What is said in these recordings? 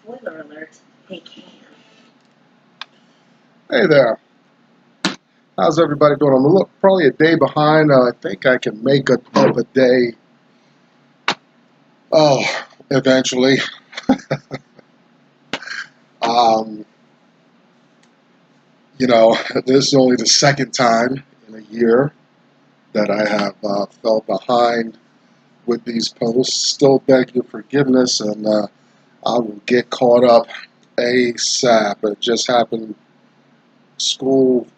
Spoiler alert, they can. Hey there. How's everybody doing? I'm probably a day behind. I think I can make up a day. Oh, eventually. Um, this is only the second time in a year that I have fell behind with these posts. Still beg your forgiveness, and I will get caught up ASAP. It just happened. School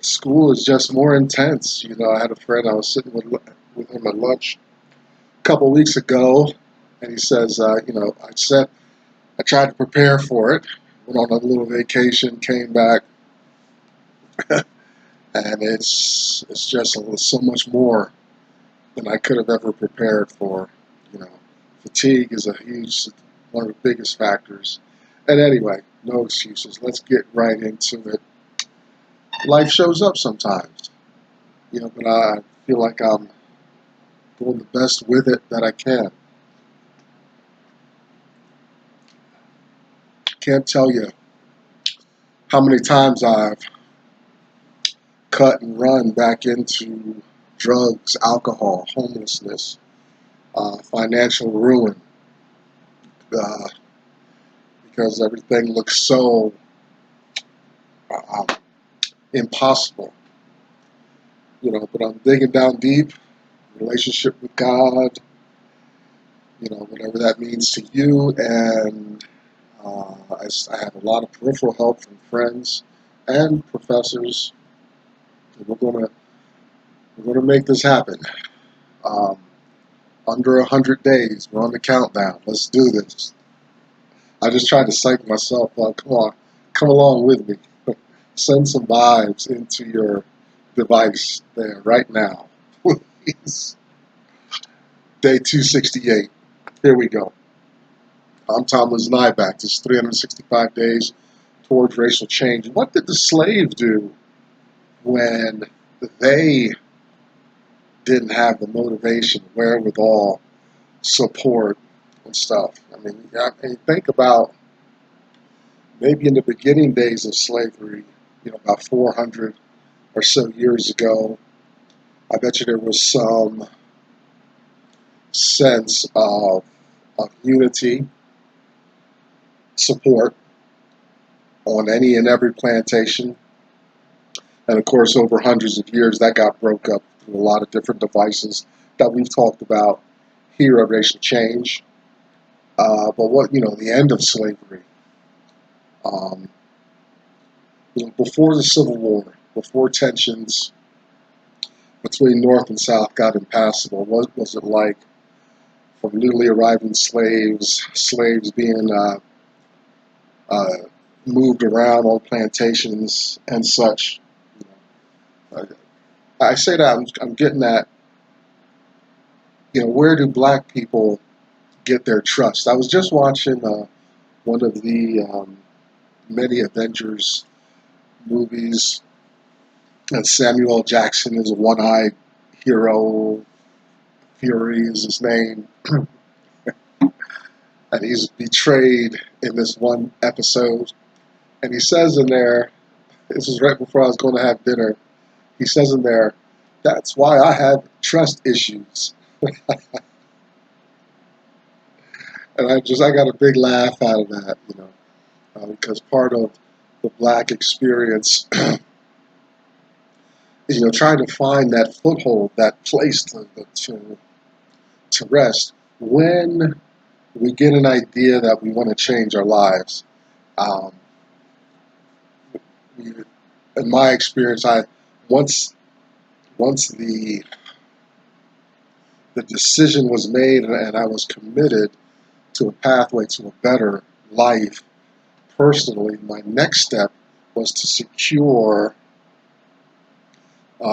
is just more intense. I had a friend. I was sitting with him at lunch a couple weeks ago, and he says, I tried to prepare for it, went on a little vacation, came back, and it's just so much more than I could have ever prepared for. You know, Fatigue is one of the biggest factors. And anyway, no excuses. Let's get right into it. Life shows up sometimes, but I feel like I'm doing the best with it that I can. Can't tell you how many times I've cut and run back into drugs, alcohol, homelessness, financial ruin, uh, because everything looks so uh, impossible. But I'm digging down deep, relationship with God, whatever that means to you, and I have a lot of peripheral help from friends and professors. We're gonna make this happen. Um, Under 100 days, we're on the countdown. Let's do this. I just tried to psych myself up. Come on, come along with me. Send some vibes into your device there right now. Please. Day 268. Here we go. I'm Thomas Nyback. This is 365 days towards racial change. What did the slave do when they didn't have the motivation, wherewithal, support, and stuff? I mean, think about maybe in the beginning days of slavery, about 400 or so years ago. I bet you there was some sense of unity, support on any and every plantation. And of course, over hundreds of years, that got broke up through a lot of different devices that we've talked about here at Racial Change. But the end of slavery, um, before the Civil War, before tensions between North and South got impassable, what was it like from newly arriving slaves being uh, moved around on plantations and such? I say that I'm getting at, where do black people get their trust? I was just watching one of the many Avengers movies, and Samuel L. Jackson is a one-eyed hero. Fury is his name. And he's betrayed in this one episode. And he says in there, this is right before I was going to have dinner, he says in there, "That's why I have trust issues." And I got a big laugh out of that, because part of the black experience is, trying to find that foothold, that place to rest when we get an idea that we want to change our lives. Um, in my experience, once the decision was made and I was committed to a pathway to a better life personally, my next step was to secure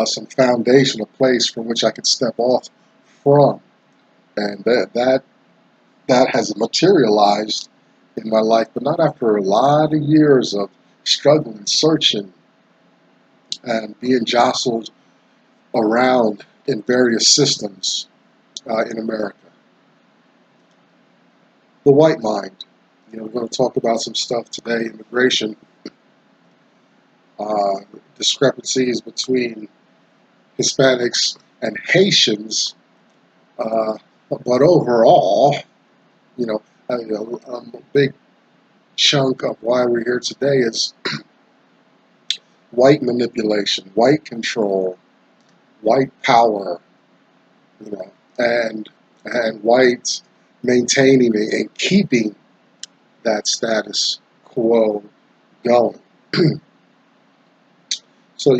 some foundation, a place from which I could step off from, and that has materialized in my life, but not after a lot of years of struggling, searching, and being jostled around in various systems in America. The white mind, We're going to talk about some stuff today, immigration, uh, discrepancies between Hispanics and Haitians, but overall, you know, a big chunk of why we're here today is white manipulation, white control, white power, and whites maintaining and keeping that status quo going. So,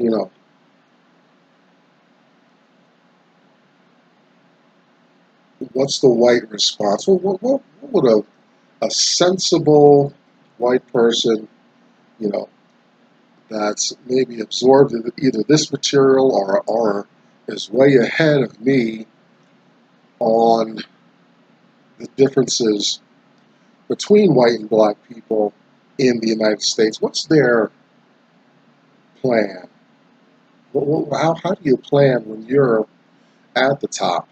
what's the white response? Well, what would a sensible white person, you know, that's maybe absorbed either this material or is way ahead of me on the differences between white and black people in the United States, what's their plan? How do you plan when you're at the top?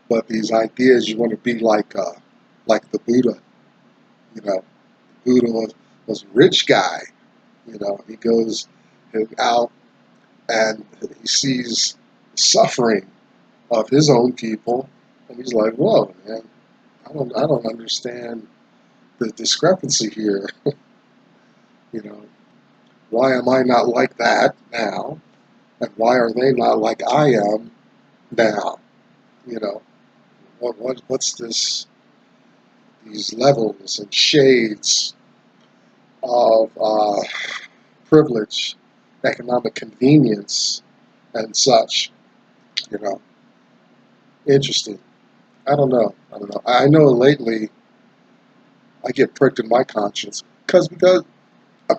But these ideas, you want to be like the Buddha. Buddha was a rich guy. He goes out and he sees suffering of his own people, and he's like, "Whoa, man! I don't understand the discrepancy here. you know, why am I not like that now, and why are they not like I am now? You know, what's this? These levels and shades of privilege, economic convenience, and such. You know, interesting. I don't know. I know lately I get pricked in my conscience because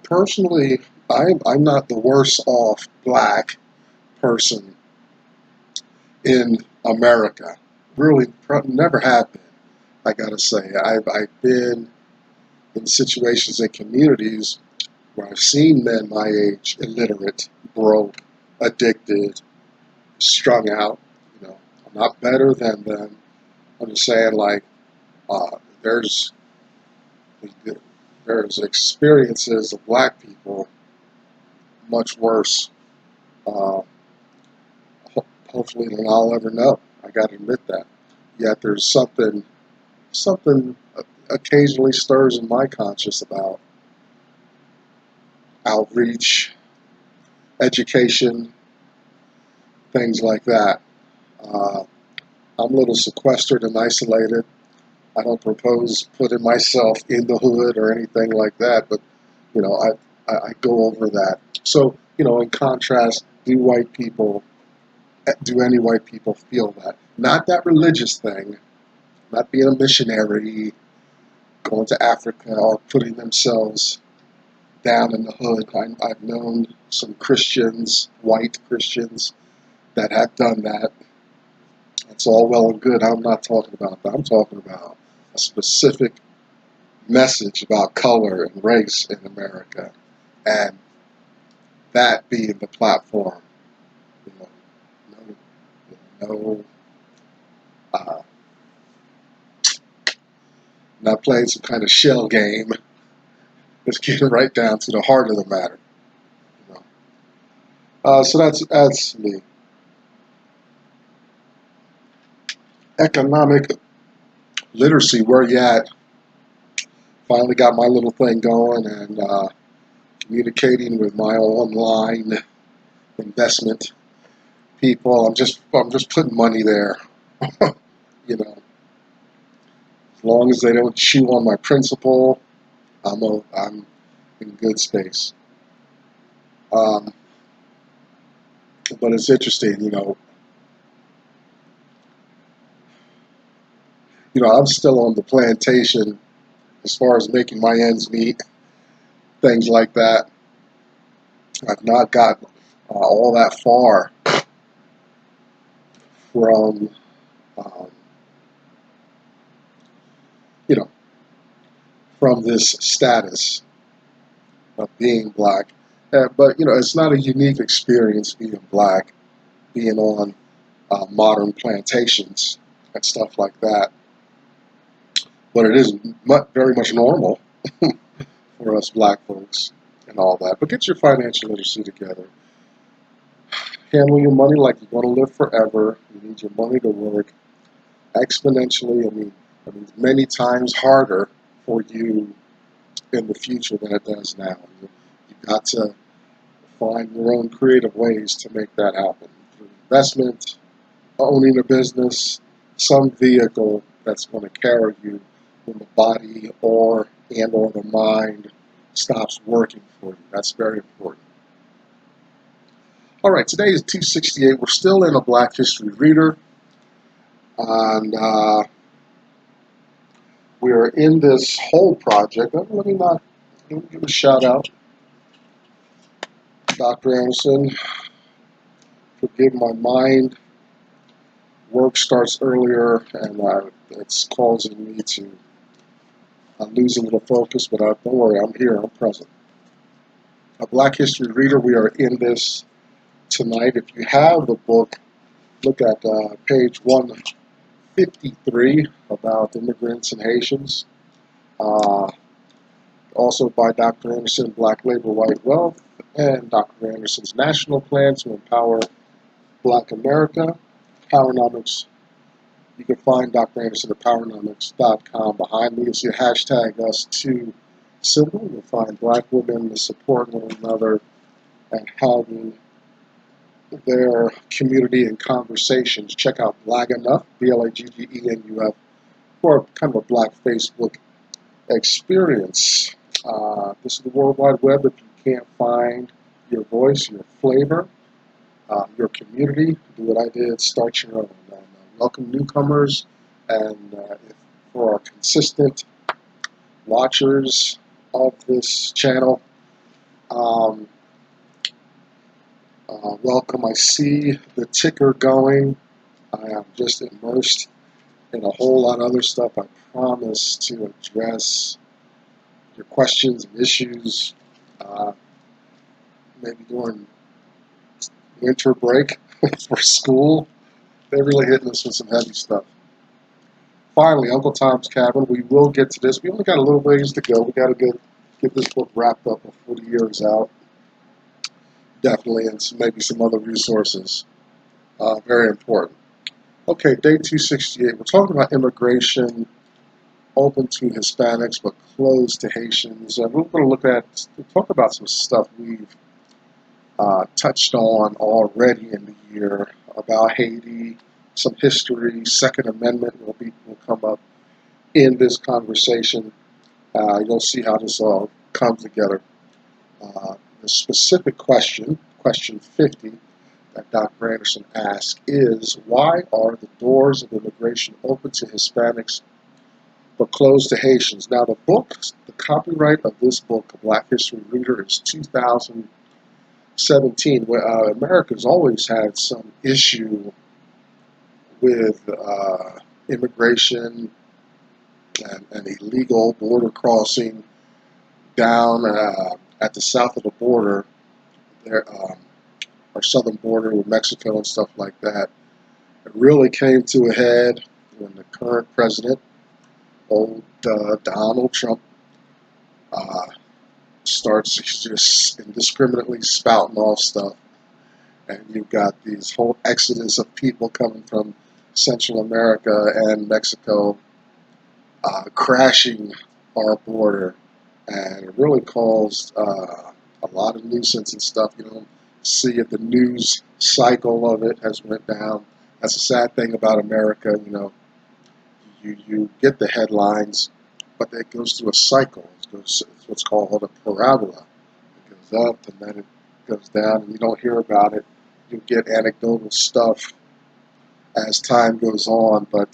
personally I'm not the worst off black person in America. Really, never have been. I gotta say, I've been in situations and communities where I've seen men my age, illiterate, broke, addicted, strung out. I'm not better than them. I'm just saying, like, uh, there's there's experiences of black people much worse. Uh, Hopefully, than I'll ever know. I got to admit that. Yet there's something occasionally stirs in my conscience about outreach, education, things like that. Uh, I'm a little sequestered and isolated. I don't propose putting myself in the hood or anything like that, but I go over that. So, in contrast, do any white people feel that? Not that religious thing, not being a missionary, going to Africa, or putting themselves down in the hood. I've known some Christians, white Christians, that have done that. It's all well and good. I'm not talking about that. I'm talking about a specific message about color and race in America, and that being the platform. You know, no, not playing some kind of shell game. Let's get right down to the heart of the matter. You so that's me. Economic literacy. Where you at? Finally got my little thing going and communicating with my online investment people. I'm just putting money there. As long as they don't chew on my principal, I'm in good space. Um, but it's interesting, I'm still on the plantation as far as making my ends meet, things like that. I've not gotten all that far from, um, you know, from this status of being black. But it's not a unique experience being black, being on modern plantations and stuff like that. but it is very much normal for us black folks and all that. But get your financial literacy together. Handle your money like you're going to live forever. You need your money to work exponentially. I mean, many times harder for you in the future than it does now. You've got to find your own creative ways to make that happen. Through investment, owning a business, some vehicle that's going to carry you when the body or the mind stops working for you. That's very important. All right, today is 268. We're still in a Black History Reader, and we are in this whole project. Let me give a shout out, Dr. Anderson. Forgive my mind. Work starts earlier, and it's causing me to lose a little focus. But don't worry, I'm here. I'm present. A Black History Reader. We are in this tonight. If you have the book, look at page 153 about immigrants and Haitians. Also by Dr. Anderson, Black Labor, White Wealth, and Dr. Anderson's National Plan to Empower Black America, Powernomics. You can find Dr. Anderson at powernomics.com. Behind me, you'll see a hashtag us2 symbol. You'll find black women supporting one another and having their community and conversations. Check out Black Enough, BLAGGENUF, for kind of a black Facebook experience. This is the World Wide Web. If you can't find your voice, your flavor, your community, do what I did, start your own. Welcome newcomers, and for our consistent watchers of this channel, welcome. I see the ticker going. I am just immersed in a whole lot of other stuff. I promise to address your questions and issues, maybe during winter break for school. They're really hitting us with some heavy stuff. Finally, Uncle Tom's Cabin. We will get to this. We only got a little ways to go. We got to get this book wrapped up before the year is out. Definitely, and maybe some other resources. Very important. Okay, day 268. We're talking about immigration, open to Hispanics but closed to Haitians. And we're going to talk about some stuff we've touched on already in the year about Haiti, some history. Second Amendment will come up in this conversation. You'll see how this all comes together. The specific question 50, that Dr. Anderson asked is, why are the doors of immigration open to Hispanics but closed to Haitians? Now, the copyright of this book, A Black History Reader, is 2017. America's always had some issue with immigration and illegal border crossing down at the south of the border, there, our southern border with Mexico and stuff like that. It really came to a head when the current president, old Donald Trump, starts just indiscriminately spouting off stuff. And you've got these whole exodus of people coming from Central America and Mexico crashing our border. And it really caused a lot of nuisance and stuff. You don't see it. The news cycle of it has went down. That's the sad thing about America. You get the headlines, but it goes through a cycle. It's what's called a parabola. It goes up and then it goes down, and you don't hear about it. You get anecdotal stuff as time goes on, but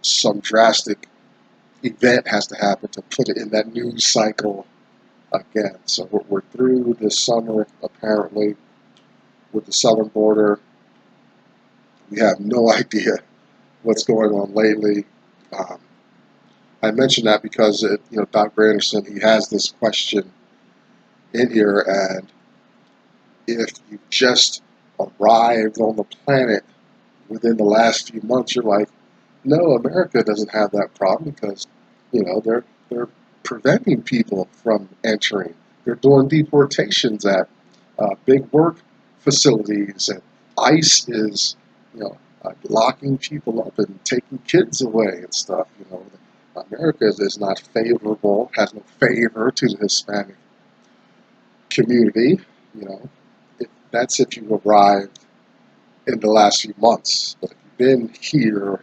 some drastic event has to happen to put it in that news cycle again. So we're through this summer, apparently, with the southern border. We have no idea what's going on lately. I mention that because Dr. Anderson, he has this question in here, and if you just arrived on the planet within the last few months, you're like, no, America doesn't have that problem because They're preventing people from entering. They're doing deportations at big work facilities, and ICE is, locking people up and taking kids away and stuff. America is not favorable, has no favor to the Hispanic community. You know, that's if you arrived in the last few months. But if you've been here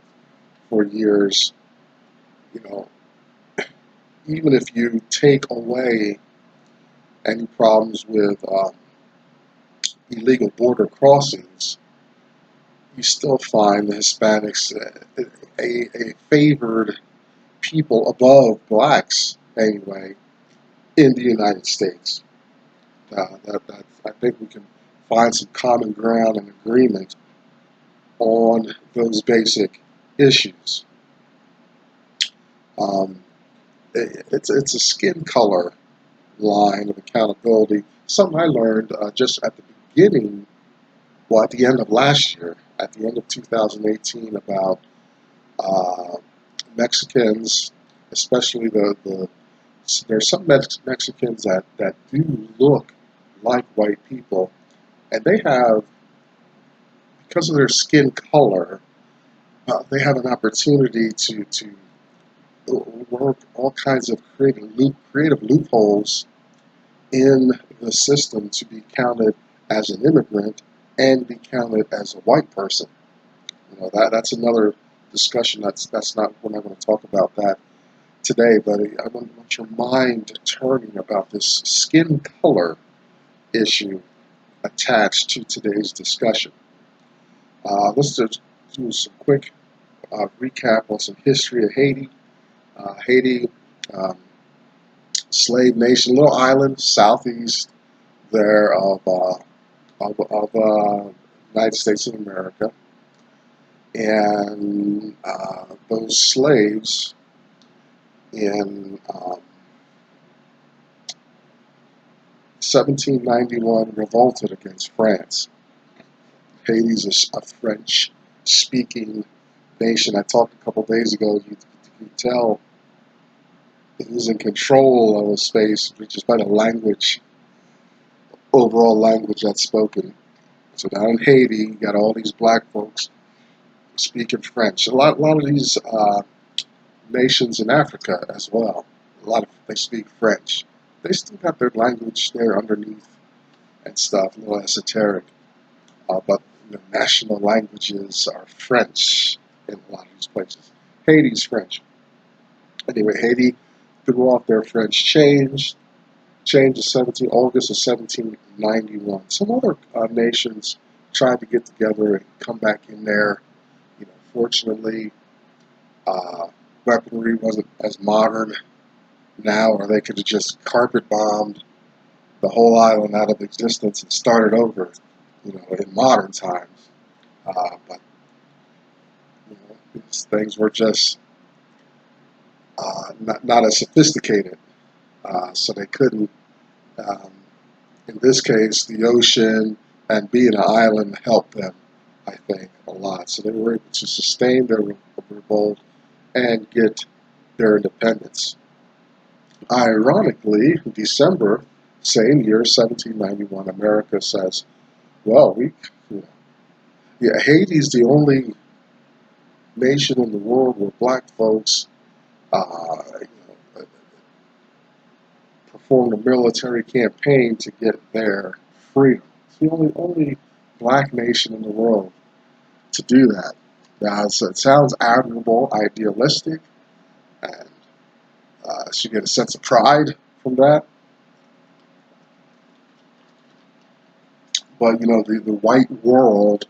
for years, you know, even if you take away any problems with illegal border crossings, you still find the Hispanics a favored people above blacks anyway in the United States. I think we can find some common ground and agreement on those basic issues. Um, it's a skin color line of accountability. Something I learned just at the beginning, well, at the end of last year, at the end of 2018, about uh, Mexicans, especially there's some Mexicans that do look like white people, and they have, because of their skin color, they have an opportunity to work all kinds of creative loopholes in the system to be counted as an immigrant and be counted as a white person. That's another discussion. That's not, we're not going to talk about that today, but I want your mind turning about this skin color issue attached to today's discussion. Let's just do some quick recap on some history of Haiti. Haiti, um, slave nation, little island southeast there of United States of America, and those slaves in 1791 revolted against France. Haiti's a French-speaking nation. I talked a couple days ago. You can tell it was in control of a space just by the language, overall language that's spoken. So down in Haiti, you got all these black folks speaking French. A lot of these nations in Africa as well. They speak French. They still got their language there underneath and stuff, a little esoteric. But the national languages are French in a lot of these places. Haiti's French. Anyway, Haiti threw off their French change of August of 1791. Some other nations tried to get together and come back in there. Fortunately, weaponry wasn't as modern now, or they could have just carpet bombed the whole island out of existence and started over, in modern times. But these things were just not as sophisticated, so they couldn't. Um, in this case, the ocean and being an island helped them, I think, a lot. So they were able to sustain their revolt and get their independence. Ironically, in December, same year, 1791, America says, well, Haiti's the only nation in the world where black folks performed a military campaign to get their freedom. It's the only black nation in the world to do that. Now, so it sounds admirable, idealistic, and so you get a sense of pride from that. But the white world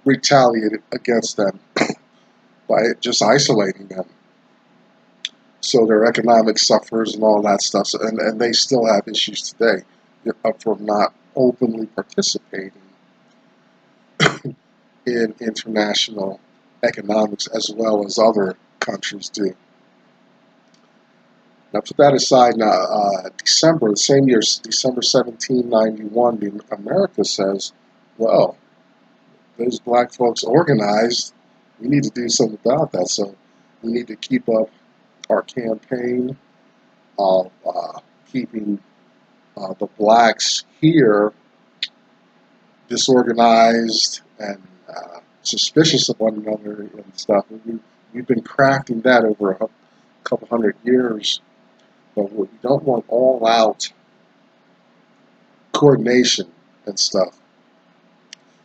retaliated against them by just isolating them. So their economic suffers and all that stuff. So, and they still have issues today from not openly participating in international economics as well as other countries do. Now, put that aside. Now, the same year, December 1791, America says, well, those black folks organized. We need to do something about that. So we need to keep up our campaign of keeping the blacks here disorganized and suspicious of one another and stuff. We've been crafting that over a couple hundred years, but we don't want all-out coordination and stuff.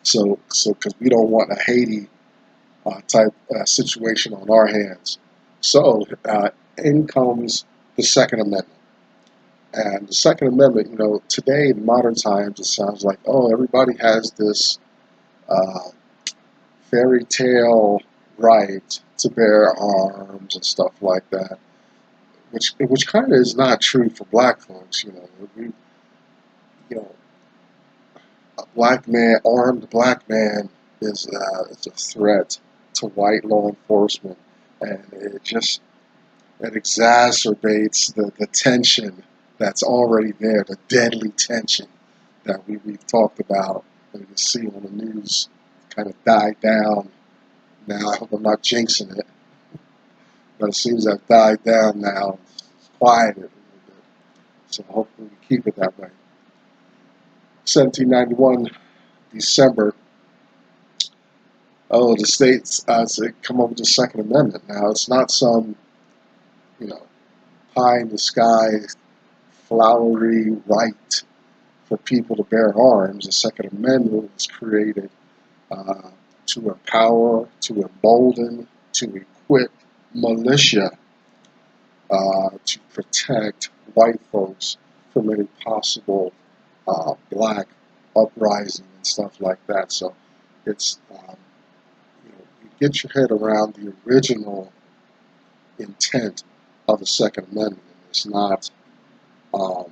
So because we don't want a Haiti type situation on our hands. So in comes the Second Amendment. And the Second Amendment, you know, today in modern times, it sounds like, oh, everybody has this fairy tale right to bear arms and stuff like that, which kind of is not true for black folks. You know, a black man, armed black man, is a threat to white law enforcement, and it exacerbates the tension that's already there, the deadly tension that we've talked about, and you can see on the news kind of died down now. I hope I'm not jinxing it, but it seems to have died down now. It's quieted a little bit, so hopefully we keep it that way. 1791, December. Oh, the states come up with the Second Amendment. Now, it's not some, you know, pie in the sky, flowery right for people to bear arms. The Second Amendment was created to empower, to embolden, to equip militia to protect white folks from any possible black uprising and stuff like that. So it's, you know, you get your head around the original intent of the Second Amendment. Um,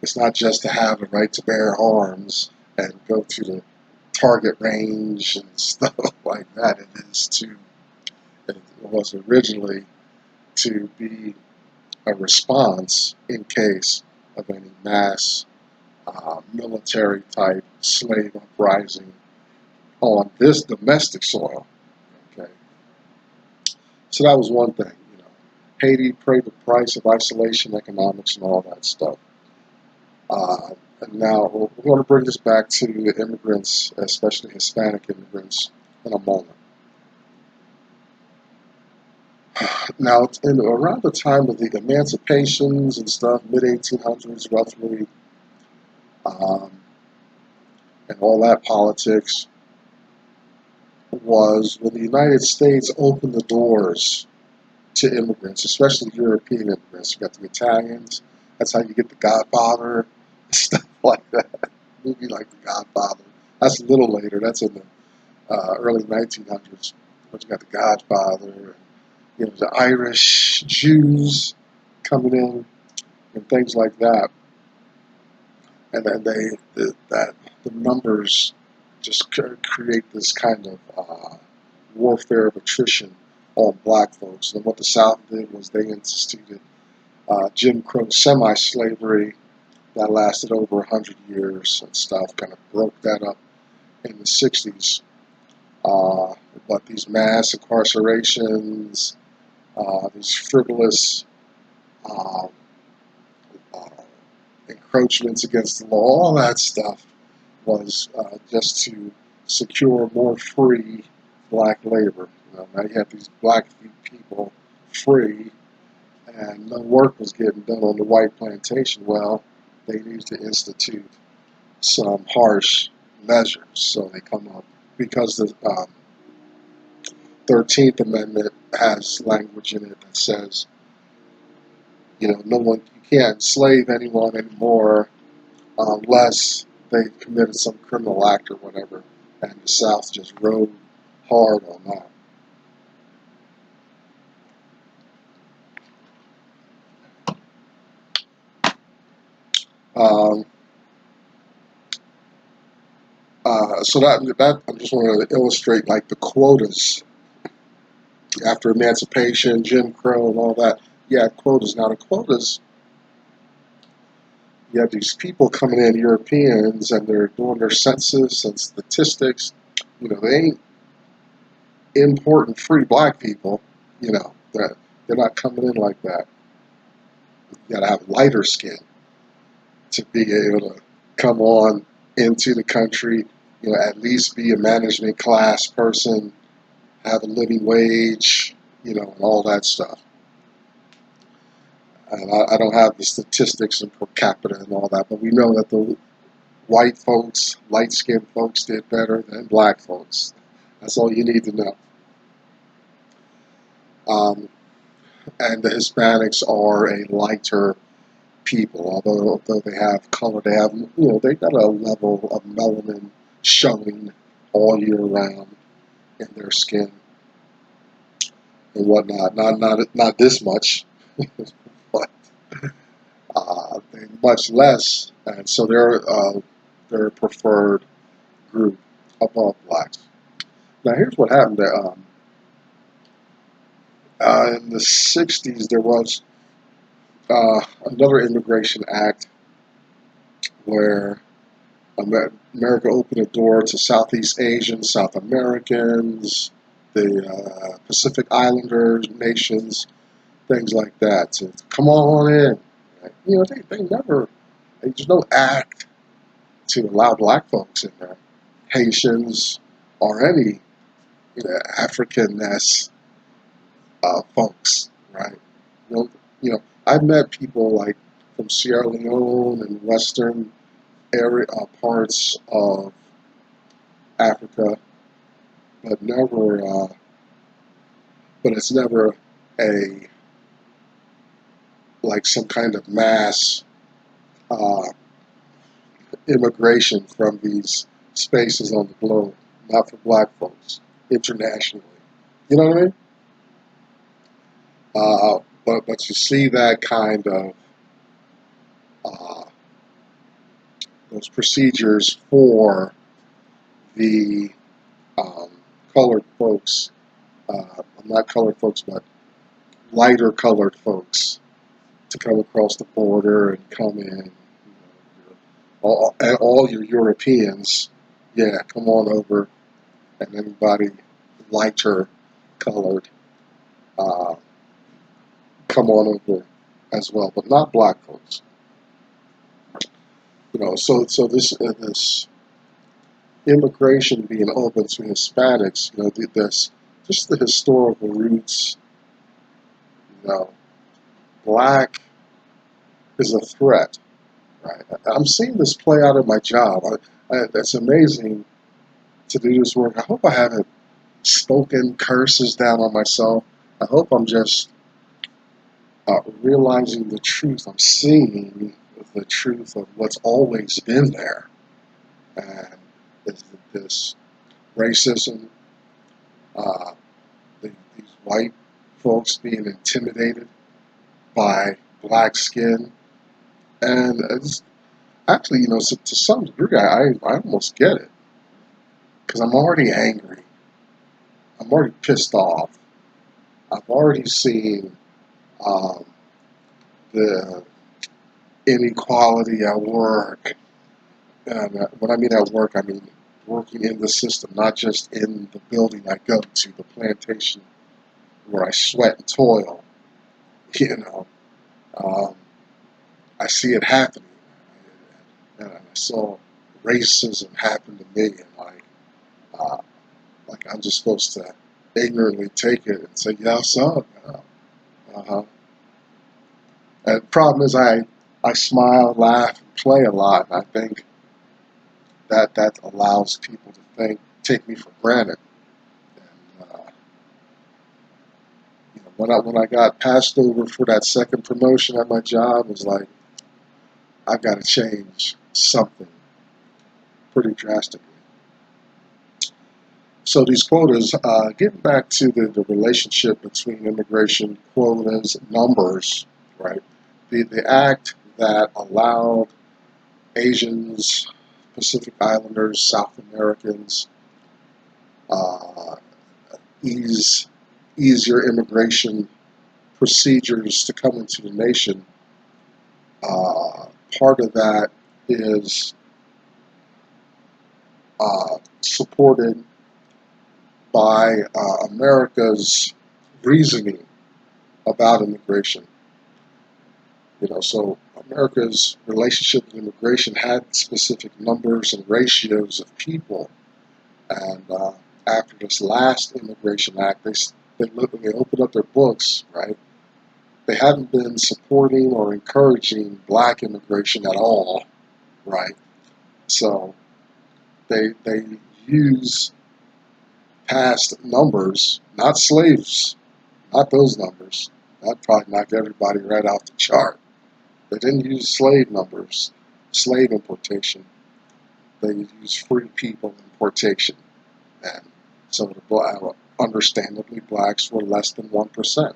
it's not just to have a right to bear arms and go to the target range and stuff like that. It was originally to be a response in case of any mass military type slave uprising on this domestic soil. Okay, so that was one thing. You know, Haiti paid the price of isolation, economics, and all that stuff. And now we're going to bring this back to the immigrants, especially Hispanic immigrants, in a moment. Now, around the time of the emancipations and stuff, mid-1800s roughly, and all that politics, was when the United States opened the doors to immigrants, especially European immigrants. You got the Italians. That's how you get the Godfather, stuff like that. A movie like The Godfather. That's a little later. That's in the early 1900s. But you got the Godfather. You know, the Irish Jews coming in and things like that. And then the numbers just create this kind of warfare of attrition on black folks. And what the South did was they instituted Jim Crow semi-slavery that lasted over 100 years and stuff, kind of broke that up in the 60s. But these mass incarcerations, these frivolous encroachments against the law, all that stuff was just to secure more free black labor. Now you have these black people free, and no work was getting done on the white plantation. Well, they need to institute some harsh measures. So they come up, because the 13th Amendment has language in it that says, you know, you can't enslave anyone anymore unless they committed some criminal act or whatever. And the South just rode hard on that. So that I just wanted to illustrate, like, the quotas after emancipation, Jim Crow, and all that. Yeah, quotas. Now the quotas, you have these people coming in, Europeans, and they're doing their census and statistics. You know, they ain't importing free black people. You know, They're not coming in like that. You gotta have lighter skin to be able to come on into the country, at least be a management class person, have a living wage, and all that stuff. And I don't have the statistics and per capita and all that, but we know that the white folks, light-skinned folks did better than black folks. That's all you need to know. Um, and the Hispanics are a lighter people, although they have color, they got a level of melanin showing all year round in their skin and whatnot. Not this much, but much less, and so they're a preferred group above blacks. Now here's what happened. In the '60s, there was another immigration act where America opened a door to Southeast Asians, South Americans, the Pacific Islanders, nations, things like that. To come on in. There's no act to allow black folks in there, Haitians, or any African-ness folks, right? I've met people like from Sierra Leone and Western area parts of Africa, but it's never a like some kind of mass uh, immigration from these spaces on the globe, not for black folks internationally. You know what I mean? But you see that kind of uh, those procedures for the um, colored folks, not colored folks, but lighter colored folks to come across the border and come in. All your Europeans, yeah, come on over, and anybody lighter colored, uh, come on over as well, but not black folks. So this immigration being open to Hispanics, this just the historical roots. You know, black is a threat, right? I'm seeing this play out in my job. It's amazing to do this work. I hope I haven't spoken curses down on myself. I hope I'm just realizing the truth. I'm seeing the truth of what's always been there, and this racism, uh, these white folks being intimidated by black skin, and it's actually, to some degree, I almost get it because I'm already angry. I'm already pissed off. I've already seen um, the inequality at work. And when I mean at work, I mean working in the system, not just in the building I go to, the plantation where I sweat and toil. You know, um, I see it happening, and I saw racism happen to me, and uh, like I'm just supposed to ignorantly take it and say, "Yeah, son." Uh-huh. And the problem is, I smile, laugh, and play a lot, and I think that allows people to take me for granted. And, when I got passed over for that second promotion at my job, it was like I've got to change something pretty drastically. So these quotas, getting back to the relationship between immigration quotas, numbers, right? The act that allowed Asians, Pacific Islanders, South Americans, uh, easier immigration procedures to come into the nation. Part of that is supported by America's reasoning about immigration. So America's relationship with immigration had specific numbers and ratios of people. And after this last Immigration Act, they opened up their books, right? They hadn't been supporting or encouraging black immigration at all, right? So they use past numbers, not slaves, not those numbers. That'd probably knock everybody right off the chart. They didn't use slave numbers, slave importation. They used free people importation. And so understandably, blacks were less than 1%.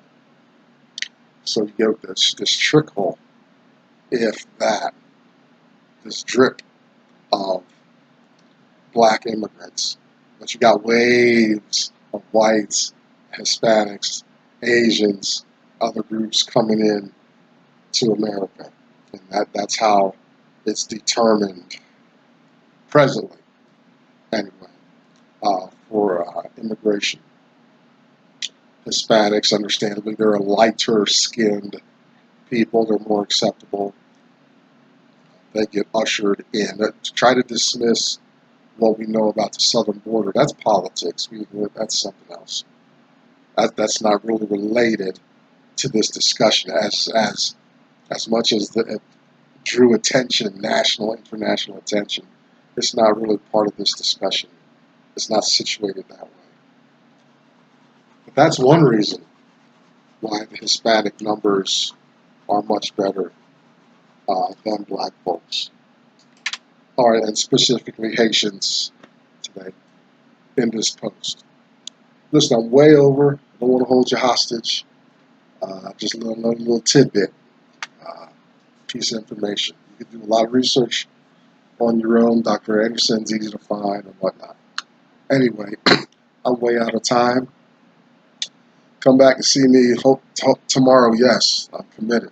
So you get this trickle, if that, this drip of black immigrants. But you got waves of whites, Hispanics, Asians, other groups coming in to America. And that's how it's determined presently, anyway, for immigration. Hispanics, understandably, they're a lighter skinned people, they're more acceptable. They get ushered in. To try to dismiss what we know about the southern border, that's politics. That's something else. That's not really related to this discussion as much as it drew attention, national, international attention. It's not really part of this discussion. It's not situated that way. But that's one reason why the Hispanic numbers are much better than black folks. All right, and specifically Haitians today in this post. Listen, I'm way over. I don't want to hold you hostage. Just a little tidbit, piece of information. You can do a lot of research on your own. Dr. Anderson's easy to find and whatnot. Anyway, I'm way out of time. Come back and see me tomorrow. Yes, I'm committed.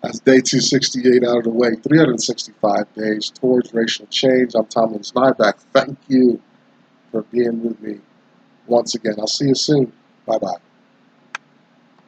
That's day 268 out of the way. 365 days towards racial change. I'm Tom Nyback. Thank you for being with me once again. I'll see you soon. Bye-bye.